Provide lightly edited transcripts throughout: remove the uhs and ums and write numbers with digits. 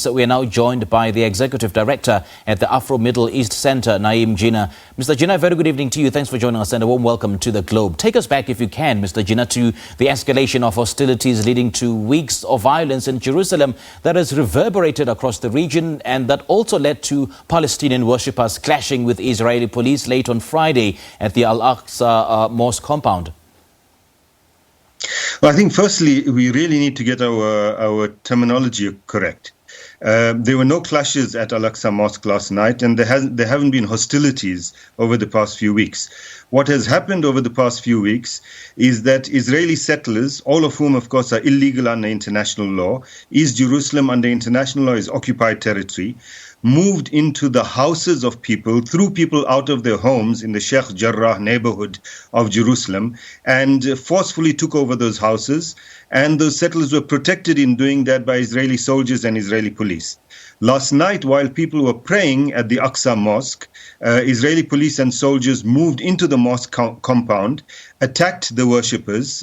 So we are now joined by the Executive Director at the Afro-Middle East Center, Naeem Jeenah. Mr. Jeenah, very good evening to you. Thanks for joining us and a warm welcome to the Globe. Take us back, if you can, Mr. Jeenah, to the escalation of hostilities leading to weeks of violence in Jerusalem that has reverberated across the region and that also led to Palestinian worshippers clashing with Israeli police late on Friday at the Al-Aqsa Mosque compound. Well, I think firstly, we really need to get our terminology correct. There were no clashes at Al-Aqsa Mosque last night, and there haven't been hostilities over the past few weeks. What has happened over the past few weeks is that Israeli settlers, all of whom, of course, are illegal under international law, East Jerusalem under international law is occupied territory, moved into the houses of people, threw people out of their homes in the Sheikh Jarrah neighborhood of Jerusalem, and forcefully took over those houses. And those settlers were protected in doing that by Israeli soldiers and Israeli police. Last night, while people were praying at the Aqsa Mosque, Israeli police and soldiers moved into the mosque compound, attacked the worshippers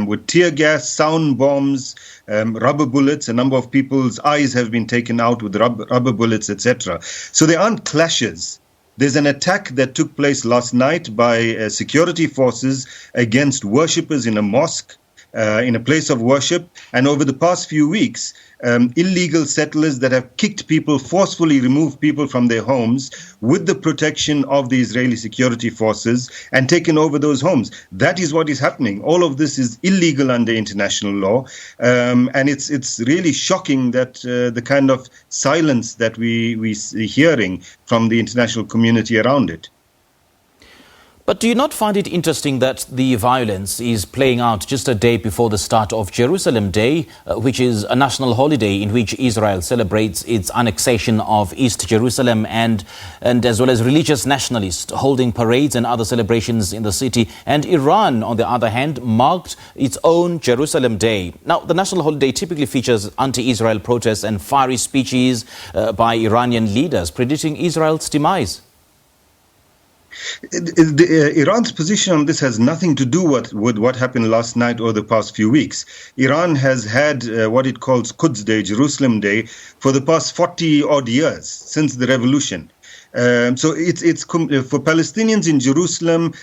with tear gas, sound bombs, rubber bullets. A number of people's eyes have been taken out with rubber bullets, etc. So there aren't clashes. There's an attack that took place last night by security forces against worshippers in a mosque, in a place of worship. And over the past few weeks, illegal settlers that have kicked people, forcefully removed people from their homes with the protection of the Israeli security forces and taken over those homes. That is what is happening. All of this is illegal under international law. And it's really shocking that the kind of silence that we see hearing from the international community around it. But do you not find it interesting that the violence is playing out just a day before the start of Jerusalem Day, which is a national holiday in which Israel celebrates its annexation of East Jerusalem and as well as religious nationalists holding parades and other celebrations in the city. And Iran, on the other hand, marked its own Jerusalem Day. Now, the national holiday typically features anti-Israel protests and fiery speeches by Iranian leaders predicting Israel's demise. Iran's position on this has nothing to do with what happened last night or the past few weeks. Iran has had what it calls Quds Day, Jerusalem Day, for the past 40-odd years, since the revolution. So it's for Palestinians in Jerusalem,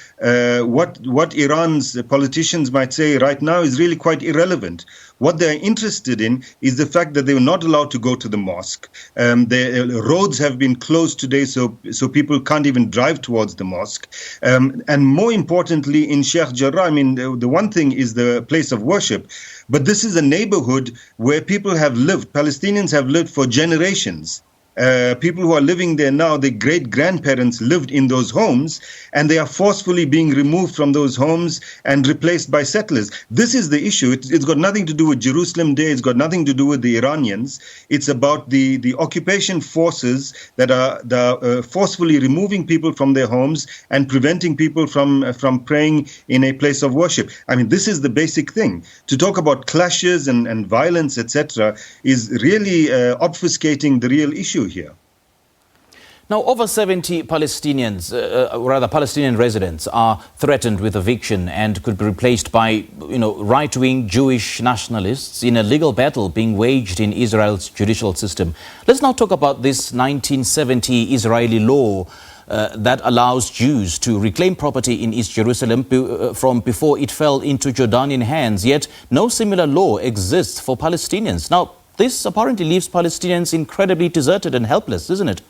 what Iran's politicians might say right now is really quite irrelevant. What they're interested in is the fact that they were not allowed to go to the mosque. The roads have been closed today, so people can't even drive towards the mosque. And more importantly, in Sheikh Jarrah, I mean, the one thing is the place of worship, but this is a neighborhood where people have lived, Palestinians have lived for generations. People who are living there now, their great-grandparents lived in those homes, and they are forcefully being removed from those homes and replaced by settlers. This is the issue. It's got nothing to do with Jerusalem Day. It's got nothing to do with the Iranians. It's about the occupation forces that are forcefully removing people from their homes and preventing people from praying in a place of worship. I mean, this is the basic thing. To talk about clashes and violence, etc., is really obfuscating the real issue here. Now, over 70 Palestinians, Palestinian residents are threatened with eviction and could be replaced by, right-wing Jewish nationalists in a legal battle being waged in Israel's judicial system. Let's now talk about this 1970 Israeli law that allows Jews to reclaim property in East Jerusalem from before it fell into Jordanian hands. Yet no similar law exists for Palestinians. Now, this apparently leaves Palestinians incredibly deserted and helpless, isn't it?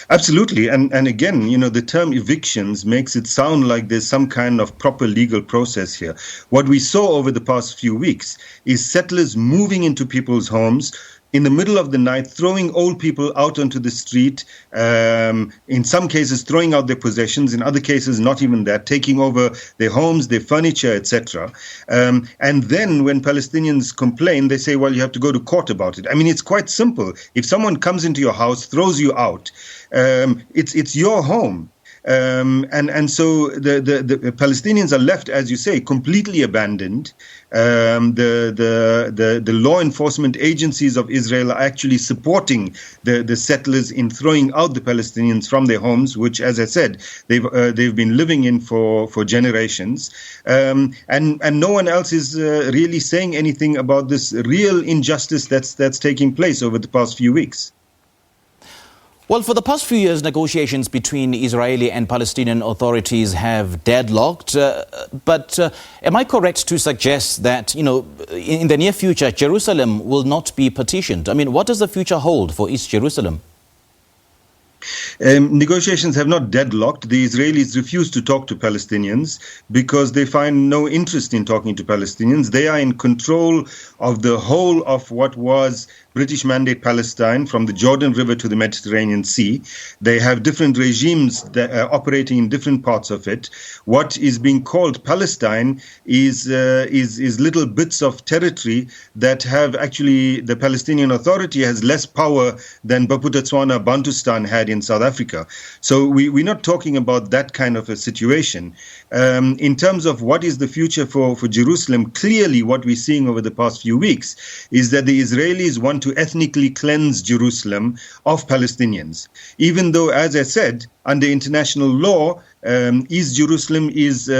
Absolutely. And again, the term evictions makes it sound like there's some kind of proper legal process here. What we saw over the past few weeks is settlers moving into people's homes in the middle of the night, throwing old people out onto the street, in some cases throwing out their possessions, in other cases not even that, taking over their homes, their furniture, etc. And then when Palestinians complain, they say, well, you have to go to court about it. I mean, it's quite simple. If someone comes into your house, throws you out, it's your home. And so the Palestinians are left, as you say, completely abandoned. The law enforcement agencies of Israel are actually supporting the settlers in throwing out the Palestinians from their homes, which, as I said, they've been living in for generations. And no one else is really saying anything about this real injustice that's taking place over the past few weeks. Well, for the past few years, negotiations between Israeli and Palestinian authorities have deadlocked. But am I correct to suggest that, in the near future, Jerusalem will not be partitioned? I mean, what does the future hold for East Jerusalem? Negotiations have not deadlocked. The Israelis refuse to talk to Palestinians because they find no interest in talking to Palestinians. They are in control of the whole of what was British Mandate Palestine, from the Jordan River to the Mediterranean Sea. They have different regimes that are operating in different parts of it. What is being called Palestine is little bits of territory that have actually, the Palestinian Authority has less power than Baputa Bantustan had in South Africa. So we're not talking about that kind of a situation. In terms of what is the future for Jerusalem, clearly what we're seeing over the past few weeks is that the Israelis want to ethnically cleanse Jerusalem of Palestinians. Even though, as I said, under international law, East Jerusalem is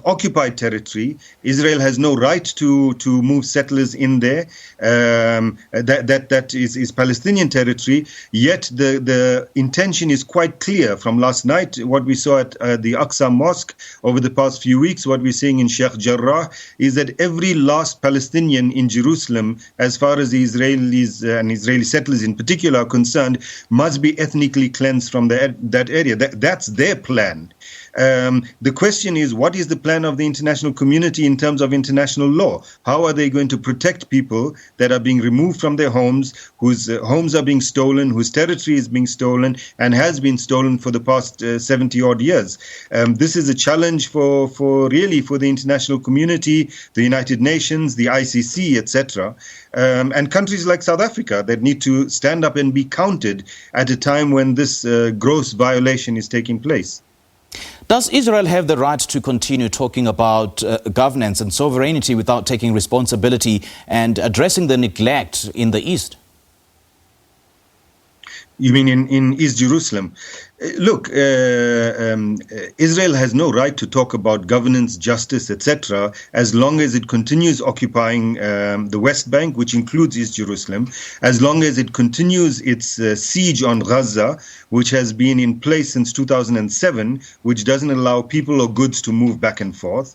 occupied territory. Israel has no right to move settlers in there. That is Palestinian territory. Yet the intention is quite clear from last night. What we saw at the Al-Aqsa Mosque over the past few weeks, what we're seeing in Sheikh Jarrah, is that every last Palestinian in Jerusalem, as far as the Israelis and Israeli settlers in particular are concerned, must be ethnically cleansed from that area. That's their plan. The question is, what is the plan of the international community in terms of international law? How are they going to protect people that are being removed from their homes, whose homes are being stolen, whose territory is being stolen and has been stolen for the past 70-odd years? This is a challenge for the international community, the United Nations, the ICC, etc., and countries like South Africa that need to stand up and be counted at a time when this gross violation is taking place. Does Israel have the right to continue talking about governance and sovereignty without taking responsibility and addressing the neglect in the East? You mean in East Jerusalem? Look, Israel has no right to talk about governance, justice, etc., as long as it continues occupying the West Bank, which includes East Jerusalem, as long as it continues its siege on Gaza, which has been in place since 2007, which doesn't allow people or goods to move back and forth.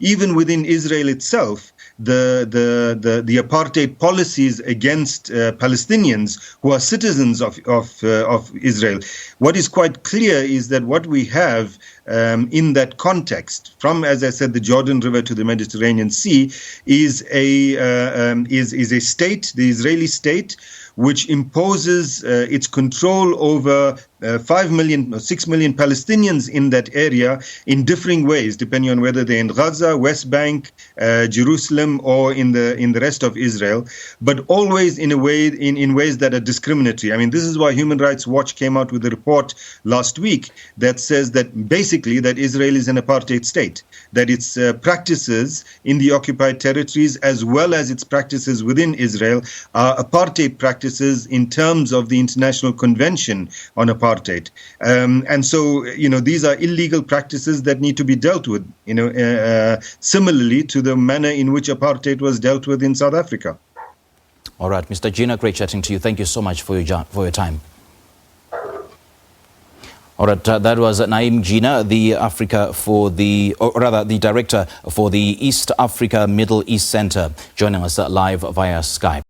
Even within Israel itself, the apartheid policies against Palestinians who are citizens of Israel. What is quite clear is that what we have in that context, from, as I said, the Jordan River to the Mediterranean Sea, is a state, the Israeli state, which imposes its control over 5 million or 6 million Palestinians in that area in differing ways, depending on whether they're in Gaza, West Bank, Jerusalem, or in the rest of Israel, but always in ways that are discriminatory. I mean, this is why Human Rights Watch came out with a report last week that says that basically that Israel is an apartheid state, that its practices in the occupied territories as well as its practices within Israel are apartheid practices in terms of the International Convention on Apartheid. And so, these are illegal practices that need to be dealt with, similarly to the manner in which apartheid was dealt with in South Africa. All right, Mr. Jeenah, great chatting to you. Thank you so much for your time. All right, that was Naeem Jeenah, the director for the East Africa Middle East Center, joining us live via Skype.